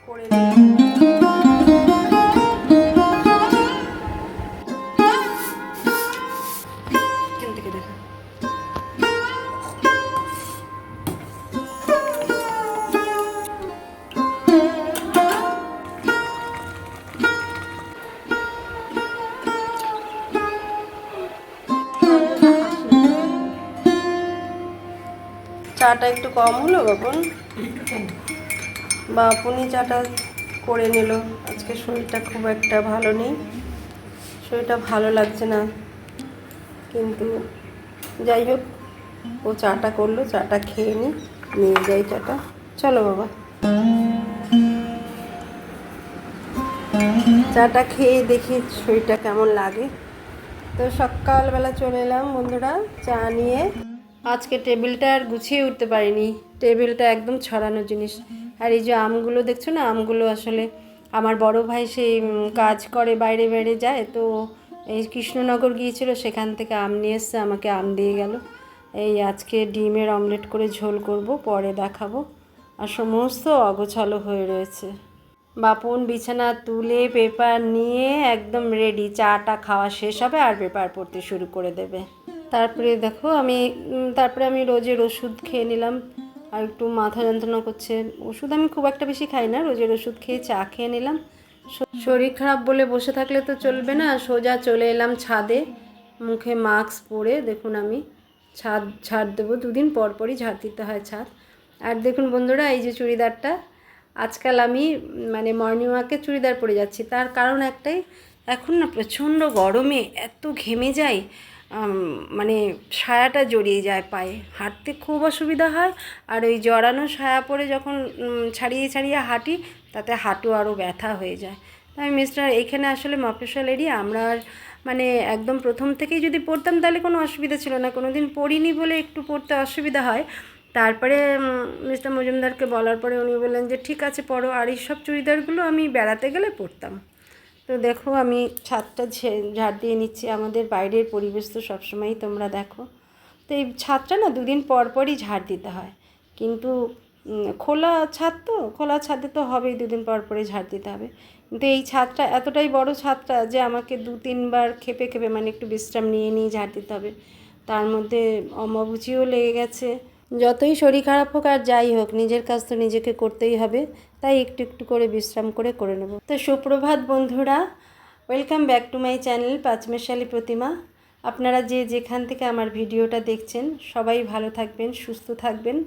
করে এখান থেকে দেখা চাটা একটু কম হলো বাপনি চাটা করে নিল। আজকে শরীরটা খুব একটা ভালো নেই, শরীরটা ভালো লাগছে না, কিন্তু যাই হোক ও চাটা করলো, চাটা খেয়ে নিয়ে যাই চাটা। চলো বাবা, চাটা খেয়ে দেখি শরীরটা কেমন লাগে। তো সকালবেলা চলে এলাম বন্ধুরা চা নিয়ে। আজকে টেবিলটা আর গুছিয়ে উঠতে পারিনি, টেবিলটা একদম ছড়ানো জিনিস। আর এই যে আমগুলো দেখছো না, আমগুলো আসলে আমার বড় ভাই সেই কাজ করে, বাইরে বাইরে যায়, তো এই কৃষ্ণনগর গিয়েছিল, সেখান থেকে আম নিয়ে এসছে, আমাকে আম দিয়ে গেল। এই আজকে ডিমের অমলেট করে ঝোল করব, পরে দেখাবো। আর সমস্ত অগোছালো হয়ে রয়েছে। বাপন বিছানা তুলে পেপার নিয়ে একদম রেডি, চাটা খাওয়া শেষ হবে আর পেপার পড়তে শুরু করে দেবে। তারপরে দেখো তারপরে আমি রোজের ওষুধ খেয়ে নিলাম। আর একটু মাথা যন্ত্রণা করছে, ওষুধ আমি খুব একটা বেশি খাই না, রোজের ওষুধ খেয়ে চা খেয়ে নিলাম। শরীর খারাপ বলে বসে থাকলে তো চলবে না, সোজা চলে এলাম ছাদে, মুখে মাস্ক পরে। দেখুন আমি ঝাড় দেবো, দুদিন পর পরই ঝাড় দিতে হয় ছাদ। আর দেখুন বন্ধুরা, এই যে চুড়িদারটা, আজকাল আমি মানে মর্নিং ওয়াকে চুড়িদার পরে যাচ্ছি, তার কারণ একটাই, এখন না প্রচণ্ড গরমে এত ঘেমে যাই, মানে সায়াটা জড়িয়ে যায় পায়ে, হাঁটতে খুব অসুবিধা হয়। আর ওই জড়ানো সায়া পরে যখন ছাড়িয়ে ছাড়িয়ে হাঁটি, তাতে হাঁটু আরও ব্যথা হয়ে যায়। তাই এইখানে আসলে মফস্বল এরিয়া, আমরা মানে একদম প্রথম থেকেই যদি পড়তাম তাহলে কোনো অসুবিধা ছিল না, কোনো দিন পড়িনি বলে একটু পড়তে অসুবিধা হয়। তারপরে মিস্টার মজুমদারকে বলার পরে উনি বললেন যে ঠিক আছে পড়ো। আর এই সব চুড়িদারগুলো আমি বেড়াতে গেলে পরতাম। তো দেখো আমি ছাদটা ঝাড় দিয়ে নিচ্ছি, আমাদের বাইরের পরিবেশ তো সবসময়ই তোমরা দেখো। তো এই ছাদটা না দুদিন পর পরই ঝাড় দিতে হয়, কিন্তু খোলা ছাদ, তো খোলা ছাদে তো হবেই, দুদিন পর পরে ঝাড় দিতে হবে। কিন্তু এই ছাদটা এতটাই বড় ছাদটা যে আমাকে 2-3 বার খেপে খেপে মানে একটু বিশ্রাম নিয়ে ঝাড় দিতে হবে। তার মধ্যে অম্বুবাচীও লেগে গেছে। যতই শরীর খারাপ হোক আর যাই হোক, নিজের কাজ তো নিজেকে করতেই হবে, তাই একটু একটু করে বিশ্রাম করে নেব। তো সুপ্রভাত বন্ধুরা, welcome back to my channel Panchmeshali Pratima. আপনারা যেখান থেকে আমার ভিডিওটা দেখছেন সবাই ভালো থাকবেন, সুস্থ থাকবেন।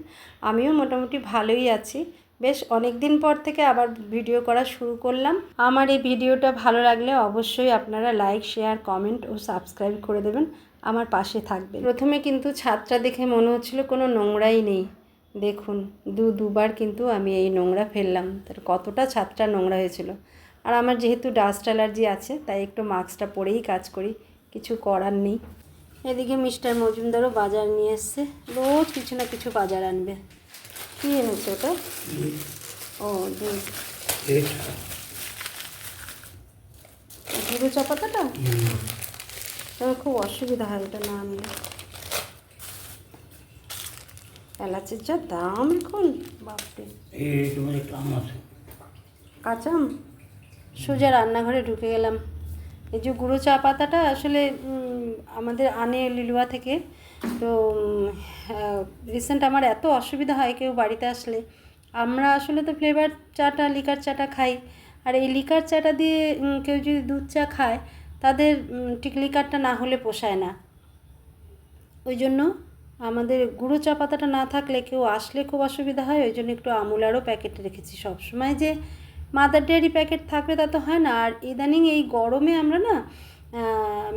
আমিও মোটামুটি ভালোই আছি। বেশ অনেক দিন পর থেকে আবার ভিডিও করা শুরু করলাম। আমার এই ভিডিওটা ভালো লাগলে অবশ্যই আপনারা লাইক, শেয়ার, কমেন্ট ও সাবস্ক্রাইব করে দেবেন, আমার পাশে থাকবেন। প্রথমে কিন্তু ছাদটা দেখে মনে হচ্ছিল কোনো নোংরাই নেই। দেখুন দুবার কিন্তু আমি এই নোংরা ফেললাম, তার কতটা ছাদটা নোংরা হয়েছিল। আর আমার যেহেতু ডাস্ট অ্যালার্জি আছে, তাই একটু মাস্কটা পরেই কাজ করি, কিছু করার নেই। এদিকে মিস্টার মজুমদারও বাজার নিয়ে এসছে, রোজ কিছু না কিছু বাজার আনবে। কী এনেছে ওটা? ও দুধ, গুঁড়ো চা পাতাটা খুব অসুবিধা হয় ওটা না আনলে। এলাচের যা দাম এখন, বাপরে। কাঁচা আম, সোজা রান্নাঘরে ঢুকে গেলাম। এই যে গুঁড়ো চা পাতাটা আসলে আমাদের আনে লিলুয়া থেকে। তো রিসেন্ট আমার এত অসুবিধা হয় কেউ বাড়িতে আসলে, আমরা আসলে তো ফ্লেভার চাটা, লিকার চাটা খাই। আর এই লিকার চাটা দিয়ে কেউ যদি দুধ চা খায়, তাদের ঠিক লিকারটা না হলে পোষায় না। ওই জন্য আমাদের গুঁড়ো চা পাতাটা না থাকলে কেউ আসলে খুব অসুবিধা হয়। ওই জন্য একটু আমুলারও প্যাকেট রেখেছি। সবসময় যে মাদার ডেয়ারি প্যাকেট থাকবে তা তো হয় না। আর ইদানিং এই গরমে আমরা না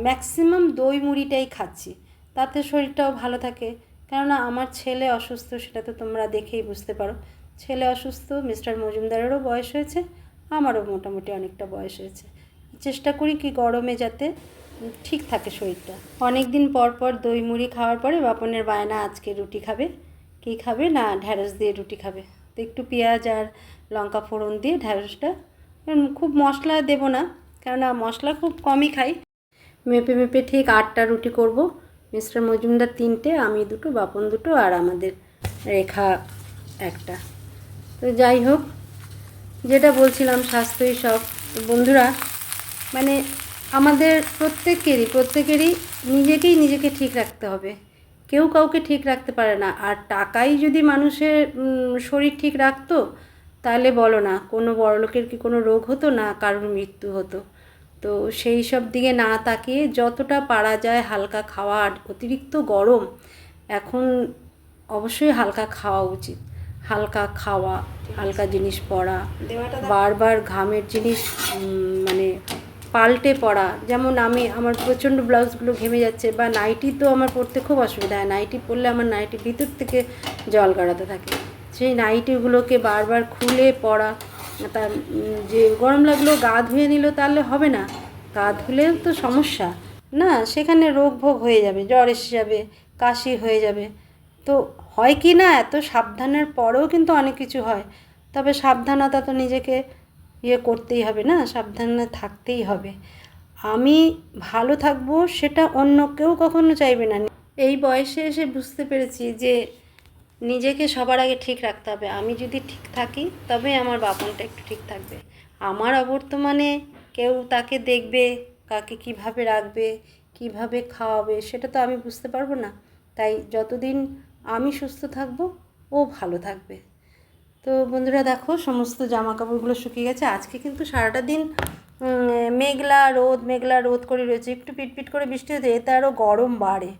ম্যাক্সিমাম দই মুড়িটাই খাচ্ছি, তাতে শরীরটাও ভালো থাকে। কেননা আমার ছেলে অসুস্থ, সেটা তো তোমরা দেখেই বুঝতে পারো। ছেলে অসুস্থ, মিস্টার মজুমদারেরও বয়স হয়েছে, আমারও মোটামুটি অনেকটা বয়স হয়েছে। চেষ্টা করি কি গরমে যাতে ঠিক থাকে শরীরটা। অনেক দিন পর পর দই মুড়ি খাওয়ার পরে বাপনের বায়না আজকে রুটি খাবে। কী খাবে না, ঢ্যাঁড়স দিয়ে রুটি খাবে। তো একটু পেঁয়াজ আর লঙ্কা ফোড়ন দিয়ে ঢ্যাঁড়সটা, খুব মশলা দেব না, কেননা মশলা খুব কমই খাই। মেপে মেপে ঠিক 8টা রুটি করব। মিস্টার মজুমদার 3টে, আমি 2টো, বাপন 2টো, আর আমাদের রেখা 1টা। তো যাই হোক, যেটা বলছিলাম স্বাস্থ্যই সব। বন্ধুরা মানে আমাদের প্রত্যেকেরই নিজেকে ঠিক রাখতে হবে। কেউ কাউকে ঠিক রাখতে পারে না। আর টাকাই যদি মানুষের শরীর ঠিক রাখতো, তাহলে বলো না কোনো বড়লোকের কি কোনো রোগ হতো, না কারোর মৃত্যু হতো। তো সেই সব দিকে না তাকিয়ে যতটা পারা যায় হালকা খাওয়া। আর অতিরিক্ত গরম এখন, অবশ্যই হালকা খাওয়া উচিত। হালকা খাওয়া, হালকা জিনিস পরা, বারবার ঘামের জিনিস মানে পাল্টে পরা। যেমন আমার প্রচণ্ড ব্লাউজগুলো ঘেমে যাচ্ছে, বা নাইটি তো আমার পরতে খুব অসুবিধা হয়। নাইটি পরলে আমার নাইটির ভিতর থেকে জল গড়াতে থাকে। সেই নাইটিগুলোকে বারবার খুলে পরা। তার যে গরম লাগলো গা ধুয়ে নিল তাহলে হবে না, গা ধুলেও তো সমস্যা না, সেখানে রোগ ভোগ হয়ে যাবে, জ্বর এসে যাবে, কাশি হয়ে যাবে। তো হয় কি না, এত সাবধানের পরেও কিন্তু অনেক কিছু হয়। তবে সাবধানতা তো নিজেকে করতেই হবে না, সাবধানে থাকতেই হবে। আমি ভালো থাকবো সেটা অন্য কেউ কখনো চাইবে না। এই বয়সে এসে বুঝতে পেরেছি যে নিজেকে সবার আগে ঠিক রাখতে হবে। আমি যদি ঠিক থাকি তবে আমার বাপনটা একটু ঠিক থাকবে। আমার অবর্তমানে কেউ তাকে দেখবে, কাকে কিভাবে রাখবে, কিভাবে খাওয়াবে, সেটা তো আমি বুঝতে পারবো না। তাই যতদিন আমি সুস্থ থাকবো ও ভালো থাকবে। তো বন্ধুরা দেখো, সমস্ত জামা কাপড়গুলো শুকিয়ে গেছে। আজকে কিন্তু সারাটা দিন মেঘলা রোদ করে রয়েছে। একটু পিটপিট করে বৃষ্টি হয়েছে, এতে আরও গরম বাড়ে,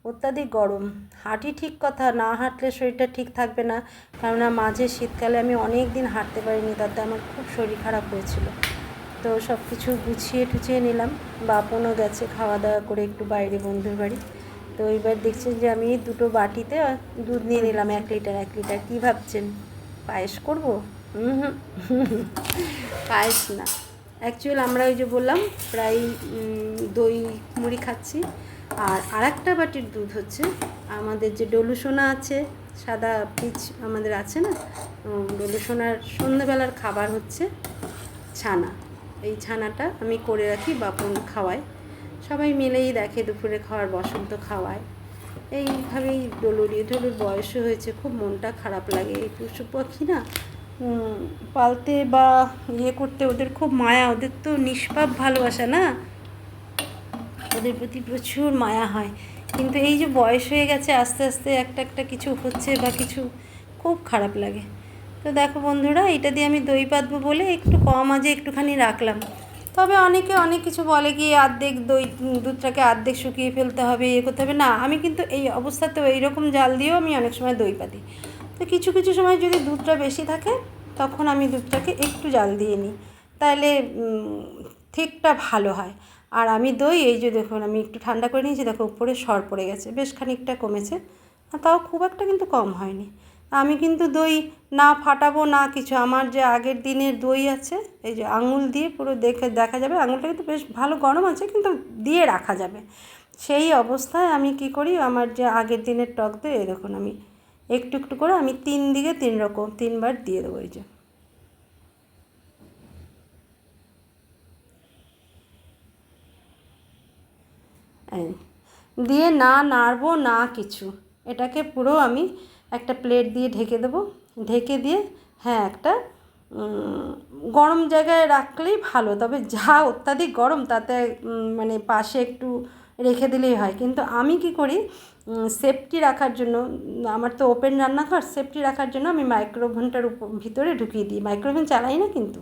অত্যাধিক গরম। হাঁটি ঠিক কথা, না হাঁটলে শরীরটা ঠিক থাকবে না। কেননা মাঝে শীতকালে আমি অনেক দিন হাঁটতে পারিনি, তাতে আমার খুব শরীর খারাপ হয়েছিল। তো সব কিছু গুছিয়ে টুছিয়ে নিলাম। বাপনও গেছে খাওয়া দাওয়া করে একটু বাইরে বন্ধুর বাড়ি। তো এইবার দেখছেন যে আমি দুটো বাটিতে দুধ নিয়ে নিলাম, 1 লিটার। কী ভাবছেন পায়েস করব? পায়েস না, অ্যাকচুয়ালি আমরা ওই যে বললাম প্রায় দই মুড়ি খাচ্ছি। আর আরেকটা বাটির দুধ হচ্ছে আমাদের যে ডলু সোনা আছে, সাদা পিচ আমাদের আছে না, ডলু সোনার সন্ধ্যেবেলার খাবার হচ্ছে ছানা। এই ছানাটা আমি করে রাখি, বাপন খাওয়ায়, সবাই মিলেই দেখে দুপুরে খাওয়ার বসন্ত খাওয়ায়। এইভাবেই ডলুর বয়সও হয়েছে, খুব মনটা খারাপ লাগে। এই পশু পাখি না পালতে বা করতে ওদের খুব মায়া, ওদের তো নিষ্পাপ ভালোবাসা না, ওদের প্রতি প্রচুর মায়া হয়। কিন্তু এই যে বয়স হয়ে গেছে, আস্তে আস্তে একটা কিছু হচ্ছে বা কিছু, খুব খারাপ লাগে। তো দেখো বন্ধুরা, এটা দিয়ে আমি দই পাতবো বলে একটু কম আজে একটুখানি রাখলাম। তবে অনেকে অনেক কিছু বলে কি অর্ধেক দুধটাকে অর্ধেক শুকিয়ে ফেলতে হবে, করতে হবে না। আমি কিন্তু এই অবস্থাতেও এইরকম জাল দিয়েও আমি অনেক সময় দই পাতি। তো কিছু কিছু সময় যদি দুধটা বেশি থাকে তখন আমি দুধটাকে একটু জাল দিয়ে নিই, তাহলে ঠিকটা ভালো হয়। আর আমি দই এই যে দেখুন আমি একটু ঠান্ডা করে নিয়েছি, দেখো উপরে সর পড়ে গেছে, বেশ খানিকটা কমেছে, তাও খুব একটা কিন্তু কম হয়নি। আমি কিন্তু দই না ফাটাবো না কিছু, আমার যে আগের দিনের দই আছে, এই যে আঙুল দিয়ে পুরো দেখা যাবে আঙুলটা কিন্তু বেশ ভালো গরম আছে, কিন্তু দিয়ে রাখা যাবে। সেই অবস্থায় আমি কি করি, আমার যে আগের দিনের টক দই, এই দেখুন আমি একটু একটু করে আমি 3 দিকে 3বার দিয়ে দেবো। এই যে দিয়ে না নাড়বো না কিছু, এটাকে পুরো আমি একটা প্লেট দিয়ে ঢেকে দেবো। ঢেকে দিয়ে হ্যাঁ, একটা গরম জায়গায় রাখলেই ভালো। তবে যা অত্যাধিক গরম, তাতে মানে পাশে একটু রেখে দিলেই হয়। কিন্তু আমি কি করি, সেফটি রাখার জন্য, আমার তো ওপেন রান্নাঘর, সেফটি রাখার জন্য আমি মাইক্রোওভেনটার ভিতরে ঢুকিয়ে দিই। মাইক্রোওভেন চালাই না কিন্তু,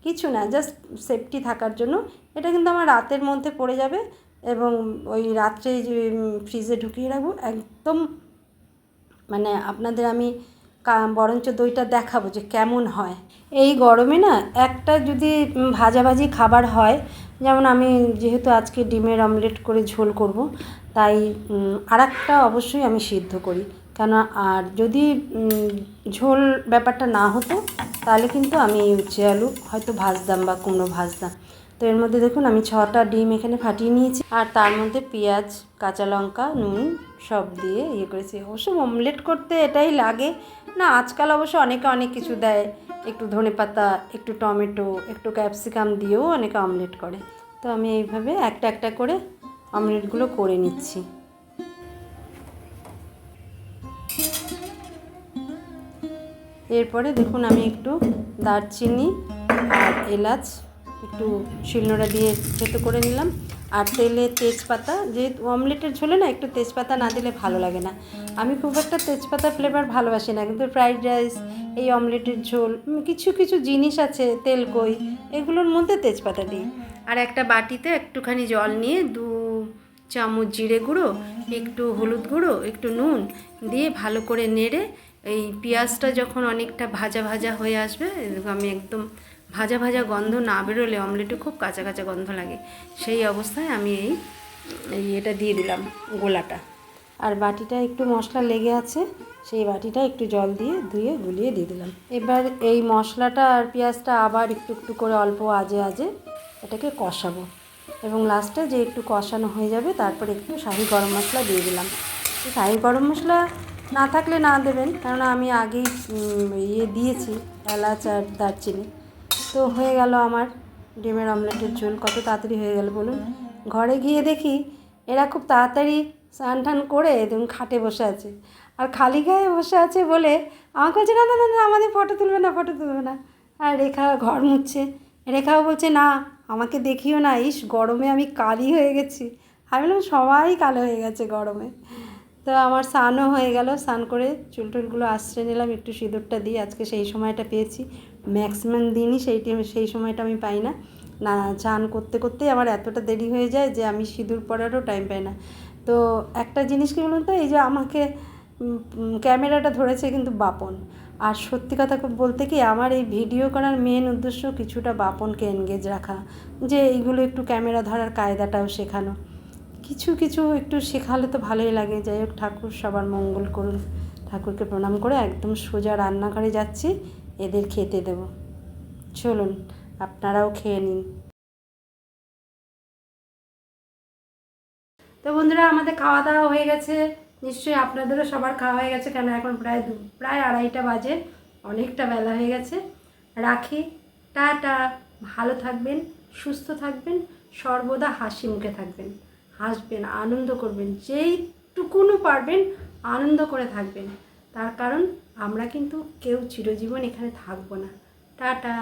কিছু না, জাস্ট সেফটি থাকার জন্য। এটা কিন্তু আমার রাতের মধ্যে পড়ে যাবে, এবং ওই রাত্রে যে ফ্রিজে ঢুকিয়ে রাখবো একদম। মানে আপনাদের আমি বরঞ্চ দইটা দেখাবো যে কেমন হয়। এই গরমে না একটা যদি ভাজাভাজি খাবার হয়, যেমন আমি যেহেতু আজকে ডিমের অমলেট করে ঝোল করব, তাই আরেকটা অবশ্যই আমি সিদ্ধ করি। কেন, আর যদি ঝোল ব্যাপারটা না হতো তাহলে কিন্তু আমি উচ্ছে আলু হয়তো ভাজতাম বা কুমড়ো ভাজতাম। তো এর মধ্যে দেখুন আমি 6টা ডিম এখানে ফাটিয়ে নিয়েছি, আর তার মধ্যে পেঁয়াজ, কাঁচা লঙ্কা, নুন সব দিয়ে করেছি। অবশ্য অমলেট করতে এটাই লাগে না, আজকাল অবশ্য অনেকে অনেক কিছু দেয়, একটু ধনেপাতা, একটু টমেটো, একটু ক্যাপসিকাম দিয়েও অনেকে অমলেট করে। তো আমি এইভাবে একটা একটা করে অমলেটগুলো করে নিচ্ছি। এরপরে দেখুন আমি একটু দারচিনি আর এলাচ একটু শিলনোড়া দিয়ে থেতো করে নিলাম। আর তেলে তেজপাতা, যেহেতু অমলেটের ঝোলে না একটু তেজপাতা না দিলে ভালো লাগে না। আমি খুব একটা তেজপাতা ফ্লেভার ভালোবাসি না, কিন্তু ফ্রাইড রাইস, এই অমলেটের ঝোল, কিছু কিছু জিনিস আছে তেলকই, এগুলোর মধ্যে তেজপাতা দিই। আর একটা বাটিতে একটুখানি জল নিয়ে 2 চামচ জিরে গুঁড়ো, একটু হলুদ গুঁড়ো, একটু নুন দিয়ে ভালো করে নেড়ে, এই পেঁয়াজটা যখন অনেকটা ভাজা ভাজা হয়ে আসবে, আমি একদম ভাজা ভাজা গন্ধ না বেরোলে অমলেটে খুব কাঁচা কাঁচা গন্ধ লাগে, সেই অবস্থায় আমি এটা দিয়ে দিলাম গোলাটা। আর বাটিটা একটু মশলা লেগে আছে, সেই বাটিটা একটু জল দিয়ে ধুয়ে গুলিয়ে দিয়ে দিলাম। এবার এই মশলাটা আর পেঁয়াজটা আবার একটু একটু করে অল্প আজে আজে এটাকে কষাবো, এবং লাস্টে যে একটু কষানো হয়ে যাবে তারপর একটু শাহি গরম মশলা দিয়ে দিলাম। শাহি গরম মশলা না থাকলে না দেবেন, কেননা আমি আগেই দিয়েছি এলাচ আর দারচিনি। তো হয়ে গেল আমার ডিমের অমলেটের ঝোল। কত তাড়াতাড়ি হয়ে গেল বলুন। ঘরে গিয়ে দেখি এরা খুব তাড়াতাড়ি স্নান টান করে একদম খাটে বসে আছে, আর খালি গায়ে বসে আছে বলে আমাকে বলছে না না না না আমাদের ফটো তুলবে না, ফটো তুলবে না। আর রেখা ঘর মুছছে, রেখাও বলছে না আমাকে দেখিও না, ইস গরমে আমি কালি হয়ে গেছি। আমি বললাম সবাই কালো হয়ে গেছে গরমে। তো আমার স্নানও হয়ে গেল, স্নান করে চুল টুলগুলো আশ্রে নিলাম, একটু সিঁদুরটা দিই, আজকে সেই সময়টা পেয়েছি। ম্যাক্সিমাম দিনই সেই সময়টা আমি পাই না। না স্নান করতে করতেই আমার এতটা দেরি হয়ে যায় যে আমি সিঁদুর পরারও টাইম পাই না। তো একটা জিনিস কি বলুন তো, এই যে আমাকে ক্যামেরাটা ধরেছে কিন্তু বাপন। আর সত্যি কথা বলতে কি, আমার এই ভিডিও করার মেন উদ্দেশ্য কিছুটা বাপনকে এনগেজ রাখা, যে এইগুলো একটু ক্যামেরা ধরার কায়দাটাও শেখানো, কিছু কিছু একটু শেখালে তো ভালোই লাগে। যাই হোক, ঠাকুর সবার মঙ্গল করুন। ঠাকুরকে প্রণাম করে একদম সোজা রান্নাঘরে যাচ্ছি, এদের খেতে দেব। চলুন আপনারাও খেয়ে নিন। তো বন্ধুরা, আমাদের খাওয়া দাওয়া হয়ে গেছে, নিশ্চয়ই আপনাদেরও সবার খাওয়া হয়ে গেছে, কেন এখন প্রায় 2:30 বাজে, অনেকটা বেলা হয়ে গেছে। রাখি, টাটা। ভালো থাকবেন, সুস্থ থাকবেন, সর্বদা হাসি মুখে থাকবেন, হাসবেন, আনন্দ করবেন, যেইটুকুনো পারবেন আনন্দ করে থাকবেন। তার কারণ আমরা কিন্তু কেউ চিরজীবন এখানে থাকবো না। টাটা।